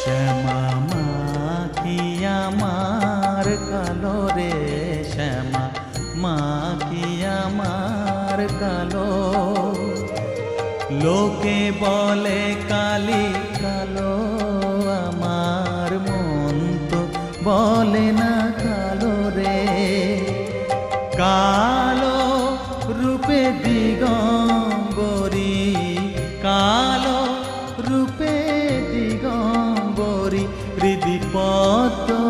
শ্যামা মা কি আমার কালো রে, শ্যামা মা কি আমার কালো। লোকে বলে কালি কালো, আমার মন তো বলে না কালো রে। কালো রূপে দিগম্বরী, কালো রূপে দিগম্বরী, হৃদি পদ্ম